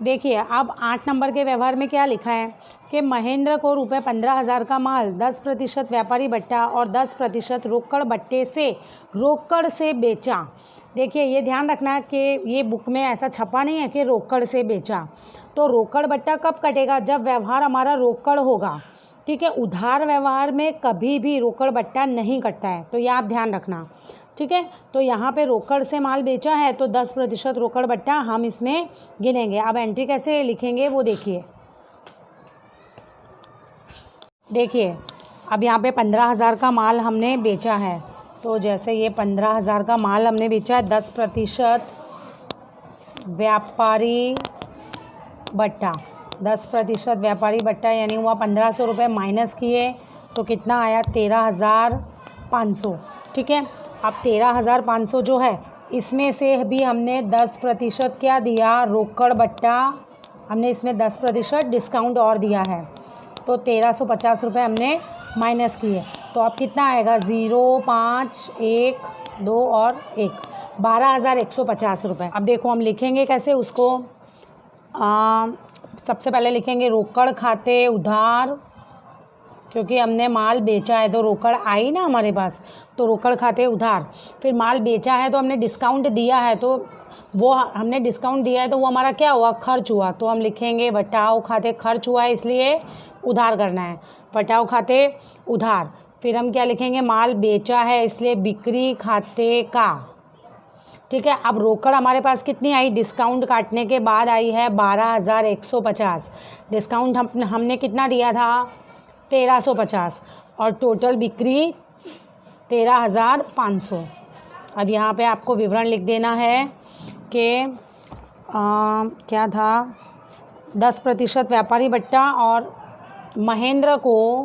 देखिए अब 8 नंबर के व्यवहार में क्या लिखा है कि महेंद्र को रुपये 15,000 का माल 10% व्यापारी बट्टा और 10% रोकड़ से बेचा। देखिए ये ध्यान रखना कि ये बुक में ऐसा छपा नहीं है कि रोकड़ से बेचा। तो रोकड़ बट्टा कब कटेगा? जब व्यवहार हमारा रोकड़ होगा। ठीक है, उधार व्यवहार में कभी भी रोकड़ बट्टा नहीं कटता है, तो ये आप ध्यान रखना। ठीक है, तो यहाँ पे रोकड़ से माल बेचा है तो 10% रोकड़ बट्टा हम इसमें गिनेंगे। अब एंट्री कैसे लिखेंगे वो देखिए। देखिए अब यहाँ पे 15,000 का माल हमने बेचा है, तो जैसे ये 15,000 का माल हमने बेचा है, 10% व्यापारी बट्टा, 10% व्यापारी बट्टा यानी हुआ 1,500 रुपये माइनस किए तो कितना आया? 13,500। ठीक है, अब 13,500 जो है इसमें से भी हमने 10% क्या दिया? रोकड़ बट्टा, हमने इसमें 10% डिस्काउंट और दिया है, तो 1,350 रुपये हमने माइनस किए। तो अब कितना आएगा? 0, 5, 1, 2 और 1, 12,150 रुपये। अब देखो हम लिखेंगे कैसे उसको। सबसे पहले लिखेंगे रोकड़ खाते उधार, क्योंकि हमने माल बेचा है तो रोकड़ आई ना हमारे पास, तो रोकड़ खाते उधार। फिर माल बेचा है तो हमने डिस्काउंट दिया है, तो वो हमने डिस्काउंट दिया है तो वो हमारा क्या हुआ? खर्च हुआ। तो हम लिखेंगे बटाव खाते खर्च हुआ है इसलिए उधार करना है, बटाव खाते उधार। फिर हम क्या लिखेंगे? माल बेचा है इसलिए बिक्री खाते का। ठीक है, अब रोकड़ हमारे पास कितनी आई? डिस्काउंट काटने के बाद आई है 12,150। डिस्काउंट हमने कितना दिया था? 1,350 और टोटल बिक्री 13,500। अब यहाँ पे आपको विवरण लिख देना है कि क्या था? 10% व्यापारी बट्टा और महेंद्र को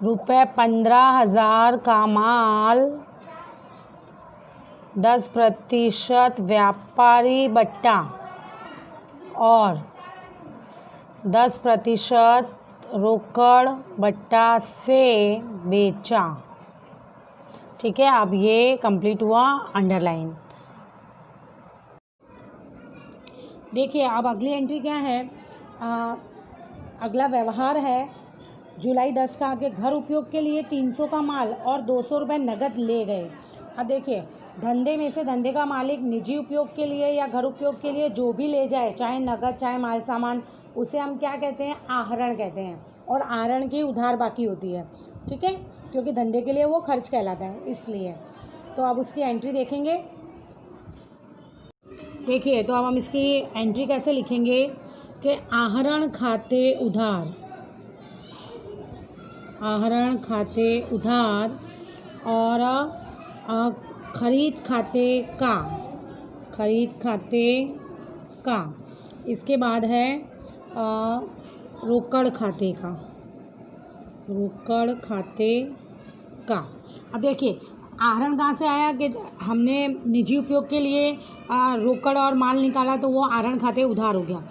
रुपये 15,000 का माल 10% व्यापारी बट्टा और 10% रोकड़ बट्टा से बेचा। ठीक है, अब ये कंप्लीट हुआ अंडरलाइन। देखिए अब अगली एंट्री क्या है? अगला व्यवहार है जुलाई 10 का कि घर उपयोग के लिए 300 का माल और 200 रुपये नगद ले गए। अब देखिए धंधे में से धंधे का मालिक निजी उपयोग के लिए या घर उपयोग के लिए जो भी ले जाए, चाहे नगद चाहे माल सामान, उसे हम क्या कहते हैं? आहरण कहते हैं। और आहरण की उधार बाकी होती है। ठीक है, क्योंकि धंधे के लिए वो खर्च कहलाता है इसलिए। तो अब उसकी एंट्री देखेंगे। देखिए तो अब हम इसकी एंट्री कैसे लिखेंगे कि आहरण खाते उधार, आहरण खाते उधार और खरीद खाते का, खरीद खाते का। इसके बाद है रोकड़ खाते का, रोकड़ खाते का। अब देखिए आहरण कहाँ से आया कि हमने निजी उपयोग के लिए रोकड़ और माल निकाला तो वो आहरण खाते उधार हो गया।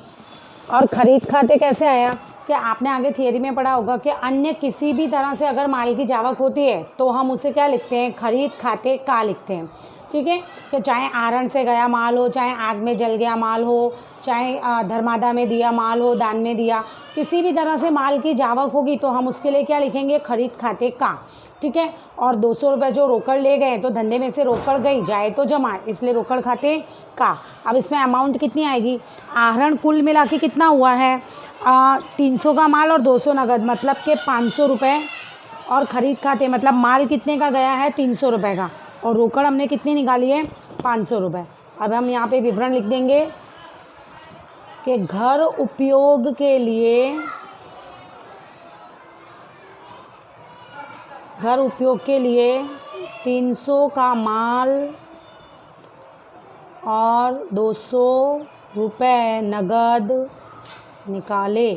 और ख़रीद खाते कैसे आया कि आपने आगे थियरी में पढ़ा होगा कि अन्य किसी भी तरह से अगर माल की जावक होती है तो हम उसे क्या लिखते हैं? खरीद खाते का लिखते हैं। ठीक है, कि चाहे आहरण से गया माल हो, चाहे आग में जल गया माल हो, चाहे धर्मादा में दिया माल हो, दान में दिया, किसी भी तरह से माल की जावक होगी तो हम उसके लिए क्या लिखेंगे? खरीद खाते का। ठीक है, और 200 रुपये जो रोकड़ ले गए तो धंधे में से रोकड़ गई जाए तो जमा, इसलिए रोकड़ खाते का। अब इसमें अमाउंट कितनी आएगी? आहरण कुल मिला के कितना हुआ है? 300 का माल और 200 नगद, मतलब के 500 रुपये। और ख़रीद खाते मतलब माल कितने का गया है? 300 रुपये का, और रोकड़ हमने कितनी निकाली है? 500 रुपये। अब हम यहाँ पे विवरण लिख देंगे कि घर उपयोग के लिए, घर उपयोग के लिए 300 का माल और 200 रुपये नगद निकाले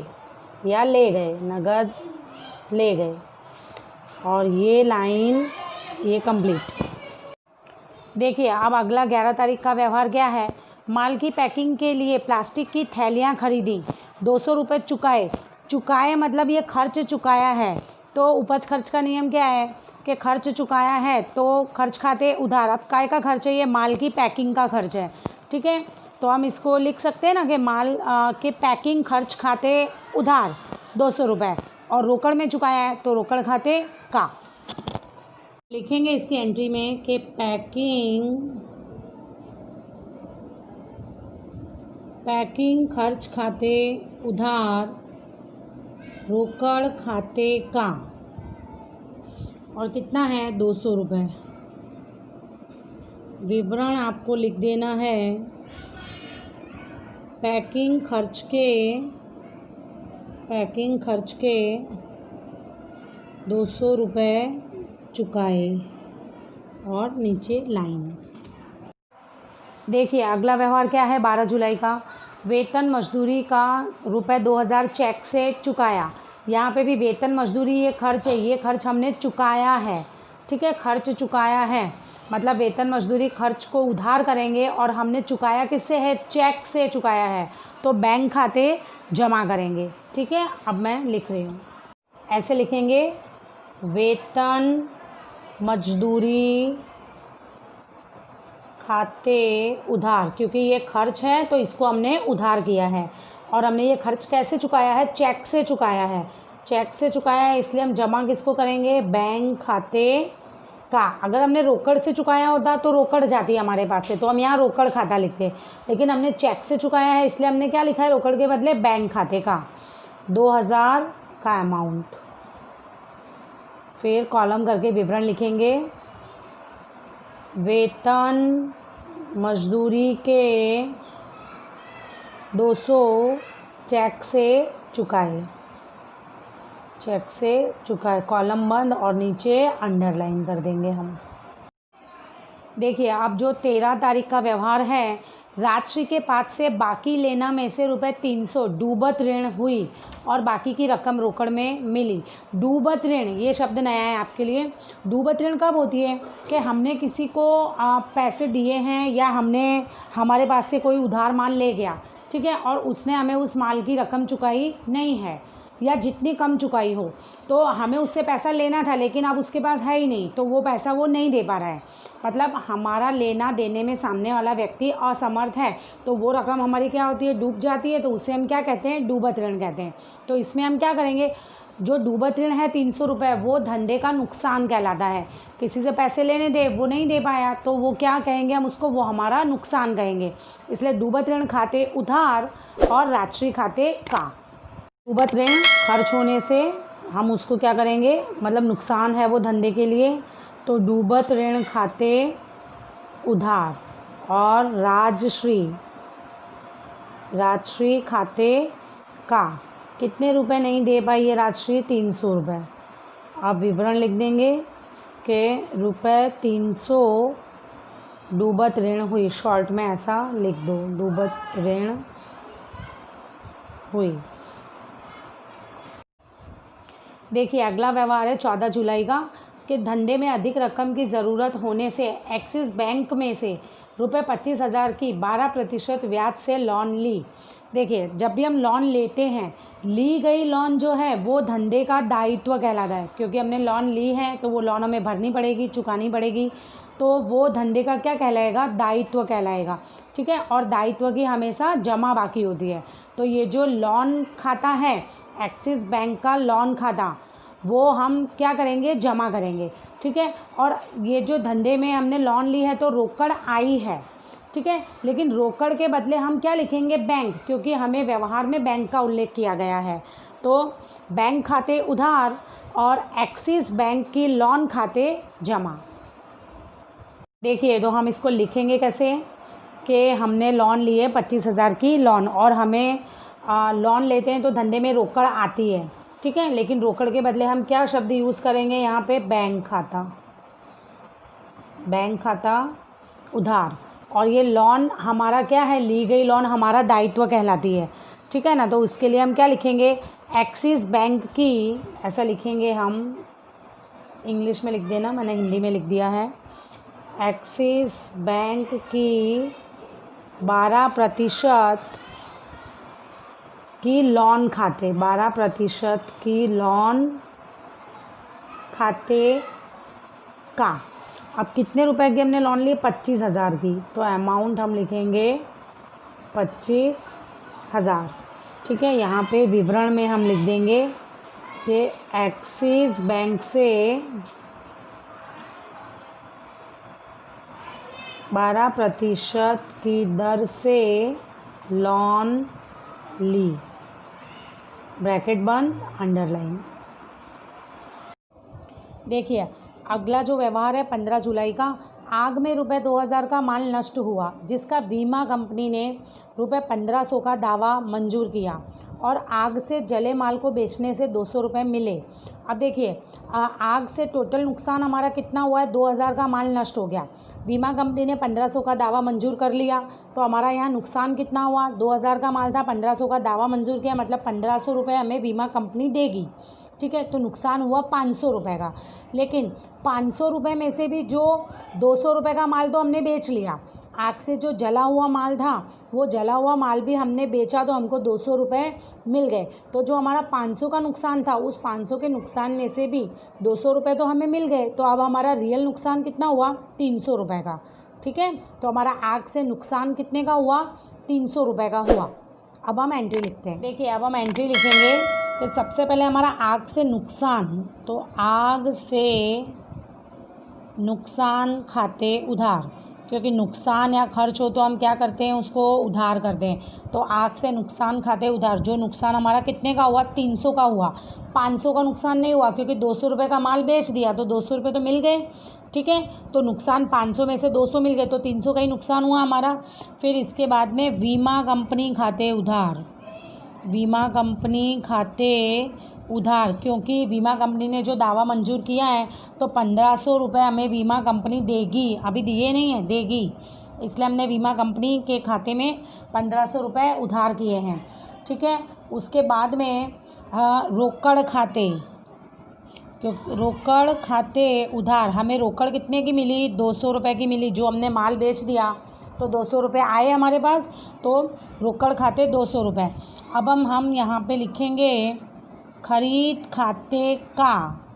या ले गए, नगद ले गए। और ये लाइन ये कंप्लीट। देखिए अब अगला 11 तारीख का व्यवहार क्या है? माल की पैकिंग के लिए प्लास्टिक की थैलियाँ खरीदी, 200 रुपये चुकाए। चुकाए मतलब ये खर्च चुकाया है, तो उपज खर्च का नियम क्या है कि खर्च चुकाया है तो खर्च खाते उधार। अब काय का खर्च है, ये माल की पैकिंग का खर्च है, ठीक है। तो हम इसको लिख सकते हैं ना कि माल के पैकिंग खर्च खाते उधार 200 रुपये, और रोकड़ में चुकाया है तो रोकड़ खाते का। लिखेंगे इसकी एंट्री में कि पैकिंग खर्च खाते उधार रोकड़ खाते का, और कितना है 200 रुपये। विवरण आपको लिख देना है पैकिंग खर्च के 200 रुपये चुकाए, और नीचे लाइन। देखिए अगला व्यवहार क्या है, 12 जुलाई का वेतन मजदूरी का ₹2000 चेक से चुकाया। यहाँ पे भी वेतन मजदूरी ये खर्च है, ये खर्च हमने चुकाया है, ठीक है। खर्च चुकाया है मतलब वेतन मजदूरी खर्च को उधार करेंगे, और हमने चुकाया किससे है, चेक से चुकाया है, तो बैंक खाते जमा करेंगे, ठीक है। अब मैं लिख रही हूँ, ऐसे लिखेंगे वेतन मजदूरी खाते उधार, क्योंकि ये खर्च है तो इसको हमने उधार किया है, और हमने ये खर्च कैसे चुकाया है, चेक से चुकाया है। चेक से चुकाया है इसलिए हम जमा किसको करेंगे, बैंक खाते का। अगर हमने रोकड़ से चुकाया होता तो रोकड़ जाती है हमारे पास से, तो हम यहाँ रोकड़ खाता लिखते, लेकिन हमने चेक से चुकाया है इसलिए हमने क्या लिखा है, रोकड़ के बदले बैंक खाते का 2000 का अमाउंट। फिर कॉलम करके विवरण लिखेंगे, वेतन मजदूरी के 200 चेक से चुकाए, कॉलम बंद, और नीचे अंडरलाइन कर देंगे हम। देखिए अब जो 13 तारीख का व्यवहार है, राजश्री के पास से बाकी लेना में से ₹300 डूबत ऋण हुई, और बाकी की रकम रोकड़ में मिली। डूबत ऋण ये शब्द नया है आपके लिए। डूबत ऋण कब होती है कि हमने किसी को पैसे दिए हैं, या हमारे पास से कोई उधार माल ले गया, ठीक है, और उसने हमें उस माल की रकम चुकाई नहीं है, या जितनी कम चुकाई हो, तो हमें उससे पैसा लेना था लेकिन अब उसके पास है ही नहीं, तो वो पैसा वो नहीं दे पा रहा है। मतलब हमारा लेना देने में सामने वाला व्यक्ति असमर्थ है, तो वो रकम हमारी क्या होती है, डूब जाती है, तो उसे हम क्या कहते हैं, डूबत ऋण कहते हैं। तो इसमें हम क्या करेंगे, जो डूबत ऋण है 300 रुपये, वो धंधे का नुकसान कहलाता है। किसी से पैसे लेने दे, वो नहीं दे पाया, तो वो क्या कहेंगे हम उसको, वो हमारा नुकसान कहेंगे। इसलिए डूबत ऋण खाते उधार और राजश्री खाते का। डूबत ऋण खर्च होने से हम उसको क्या करेंगे, मतलब नुकसान है वो धंधे के लिए, तो डूबत ऋण खाते उधार, और राजश्री खाते का। कितने रुपए नहीं दे पाई ये राजश्री, 300 रुपये। अब विवरण लिख देंगे कि ₹300 डूबत ऋण हुई, शॉर्ट में ऐसा लिख दो, डूबत ऋण हुई। देखिए अगला व्यवहार है 14 जुलाई का, कि धंधे में अधिक रकम की ज़रूरत होने से एक्सिस बैंक में से ₹25,000 की 12% ब्याज से लोन ली। देखिए जब भी हम लोन लेते हैं, ली गई लोन जो है वो धंधे का दायित्व कहलाता है, क्योंकि हमने लोन ली है तो वो लोन हमें भरनी पड़ेगी, चुकानी पड़ेगी, तो वो धंधे का क्या कहलाएगा, दायित्व कहलाएगा, ठीक है। और दायित्व की हमेशा जमा बाकी होती है। तो ये जो लोन खाता है, एक्सिस बैंक का लोन खाता, वो हम क्या करेंगे, जमा करेंगे, ठीक है। और ये जो धंधे में हमने लोन ली है तो रोकड़ आई है, ठीक है, लेकिन रोकड़ के बदले हम क्या लिखेंगे, बैंक, क्योंकि हमें व्यवहार में बैंक का उल्लेख किया गया है। तो बैंक खाते उधार और एक्सिस बैंक की लोन खाते जमा। देखिए तो हम इसको लिखेंगे कैसे, कि हमने लोन लिए 25,000 की लोन, और हमें लोन लेते हैं तो धंधे में रोकड़ आती है, ठीक है, लेकिन रोकड़ के बदले हम क्या शब्द यूज़ करेंगे यहाँ पे, बैंक खाता उधार। और ये लोन हमारा क्या है, ली गई लोन हमारा दायित्व कहलाती है, ठीक है ना। तो उसके लिए हम क्या लिखेंगे, एक्सिस बैंक की, ऐसा लिखेंगे हम, इंग्लिश में लिख देना, मैंने हिंदी में लिख दिया है, एक्सिस बैंक की 12% की लोन खाते, 12% की लोन खाते का। अब कितने रुपए की हमने लोन ली? 25,000 की। तो अमाउंट हम लिखेंगे 25,000। ठीक है, यहाँ पे विवरण में हम लिख देंगे कि एक्सिस बैंक से 12% की दर से लोन ली, ब्रैकेट बंद, अंडरलाइन। देखिए अगला जो व्यवहार है 15 जुलाई का। आग में रुपए 2,000 का माल नष्ट हुआ जिसका बीमा कंपनी ने रुपए 1,500 का दावा मंजूर किया और आग से जले माल को बेचने से 200 रुपये मिले। अब देखिए आग से टोटल नुकसान हमारा कितना हुआ है? 2,000 का माल नष्ट हो गया। बीमा कंपनी ने 1,500 का दावा मंजूर कर लिया, तो हमारा यहाँ नुकसान कितना हुआ? 2,000 का माल था, 1,500 का दावा मंजूर किया, मतलब 1,500 रुपये हमें बीमा कंपनी देगी। ठीक है, तो नुकसान हुआ 500 रुपये का। लेकिन 500 रुपये में से भी जो 200 रुपये का माल तो हमने बेच लिया, आग से जो जला हुआ माल था वो जला हुआ माल भी हमने बेचा, तो हमको 200 रुपये मिल गए। तो जो हमारा 500 का नुकसान था, उस 500 के नुकसान में से भी 200 रुपये तो हमें मिल गए। तो अब हमारा रियल नुकसान कितना हुआ? 300 रुपये का। ठीक है, तो हमारा आग से नुकसान कितने का हुआ? 300 रुपये का हुआ। अब हम एंट्री लिखते हैं। देखिए अब हम एंट्री लिखेंगे तो सबसे पहले हमारा आग से नुकसान, तो आग से नुकसान खाते उधार, क्योंकि नुकसान या खर्च हो तो हम क्या करते हैं? उसको उधार करते हैं। तो आग से नुकसान खाते उधार, जो नुकसान हमारा कितने का हुआ? 300 का हुआ। 500 का नुकसान नहीं हुआ क्योंकि 200 रुपये का माल बेच दिया, तो 200 रुपये तो मिल गए। ठीक है, तो नुकसान 500 में से 200 मिल गए, तो 300 का ही नुकसान हुआ हमारा। फिर इसके बाद में बीमा कंपनी खाते उधार, बीमा कंपनी खाते उधार, क्योंकि बीमा कंपनी ने जो दावा मंजूर किया है तो 1,500 रुपये हमें बीमा कंपनी देगी, अभी दिए नहीं है, देगी, इसलिए हमने बीमा कंपनी के खाते में 1,500 रुपये उधार किए हैं। ठीक है, उसके बाद में रोकड़ खाते, क्योंकि रोकड़ खाते उधार हमें रोकड़ कितने की मिली? 200 रुपये की मिली। जो हमने माल बेच दिया तो 200 रुपये आए हमारे पास, तो रोकड़ खाते 200 रुपये। अब हम यहाँ पे लिखेंगे खरीद खाते का।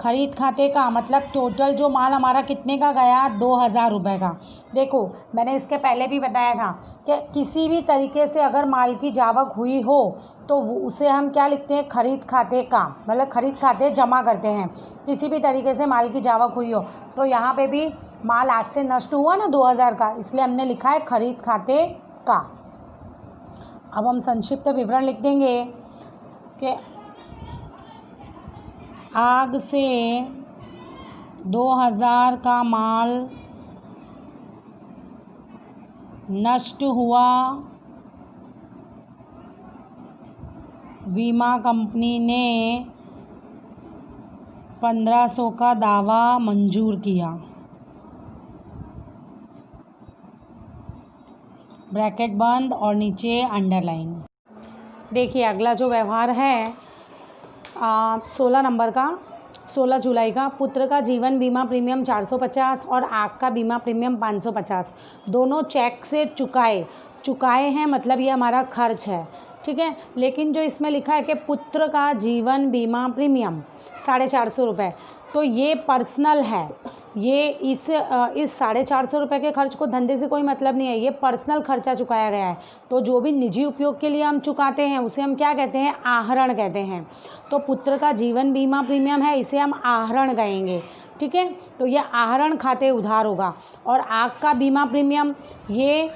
खरीद खाते का मतलब टोटल जो माल हमारा कितने का गया? 2,000 रुपये का। देखो मैंने इसके पहले भी बताया था कि किसी भी तरीके से अगर माल की जावक हुई हो तो उसे हम क्या लिखते हैं? खरीद खाते का, मतलब खरीद खाते जमा करते हैं। किसी भी तरीके से माल की जावक हुई हो, तो यहाँ पे भी माल आग से नष्ट हुआ ना 2,000 का, इसलिए हमने लिखा है खरीद खाते का। अब हम संक्षिप्त विवरण लिख देंगे कि आग से 2,000 का माल नष्ट हुआ, बीमा कंपनी ने 1,500 का दावा मंजूर किया, ब्रैकेट बंद और नीचे अंडरलाइन। देखिए अगला जो व्यवहार है 16 नंबर का, 16 जुलाई का। पुत्र का जीवन बीमा प्रीमियम 450 और आग का बीमा प्रीमियम 550 दोनों चेक से चुकाए हैं, मतलब ये हमारा खर्च है। ठीक है, लेकिन जो इसमें लिखा है कि पुत्र का जीवन बीमा प्रीमियम 450 रुपये, तो ये पर्सनल है। ये इस 450 रुपये के खर्च को धंधे से कोई मतलब नहीं है, ये पर्सनल खर्चा चुकाया गया है। तो जो भी निजी उपयोग के लिए हम चुकाते हैं उसे हम क्या कहते हैं? आहरण कहते हैं। तो पुत्र का जीवन बीमा प्रीमियम है, इसे हम आहरण कहेंगे। ठीक है, तो ये आहरण खाते उधार होगा। और आग का बीमा प्रीमियम, ये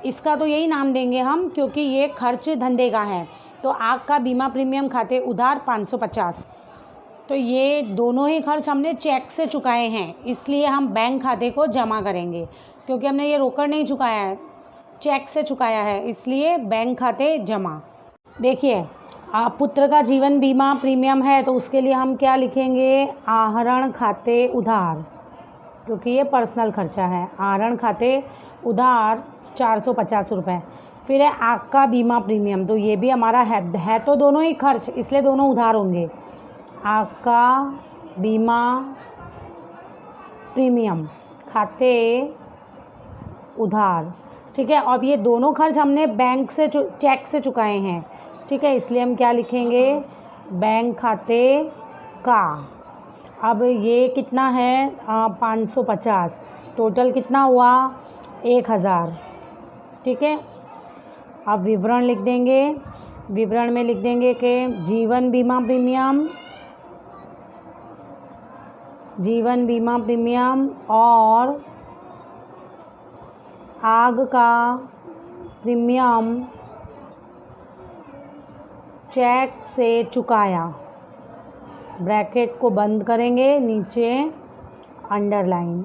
इसका तो यही नाम देंगे हम क्योंकि ये खर्च धंधे का है। तो आग का बीमा प्रीमियम खाते उधार 550। तो ये दोनों ही खर्च हमने चेक से चुकाए हैं, इसलिए हम बैंक खाते को जमा करेंगे, क्योंकि हमने ये रोकड़ नहीं चुकाया है, चेक से चुकाया है, इसलिए बैंक खाते जमा। देखिए पुत्र का जीवन बीमा प्रीमियम है तो उसके लिए हम क्या लिखेंगे? आहरण खाते उधार, क्योंकि ये पर्सनल खर्चा है। आहरण खाते उधार 450 रुपये। फिर है आग का बीमा प्रीमियम, तो ये भी हमारा है तो दोनों ही खर्च, इसलिए दोनों उधार होंगे। आग का बीमा प्रीमियम खाते उधार। ठीक है, अब ये दोनों खर्च हमने बैंक से चेक से चुकाए हैं। ठीक है, इसलिए हम क्या लिखेंगे? बैंक खाते का। अब ये कितना है 550, टोटल कितना हुआ 1000। ठीक है, अब विवरण लिख देंगे। विवरण में लिख देंगे कि जीवन बीमा प्रीमियम और आग का प्रीमियम चेक से चुकाया। ब्रैकेट को बंद करेंगे, नीचे अंडरलाइन।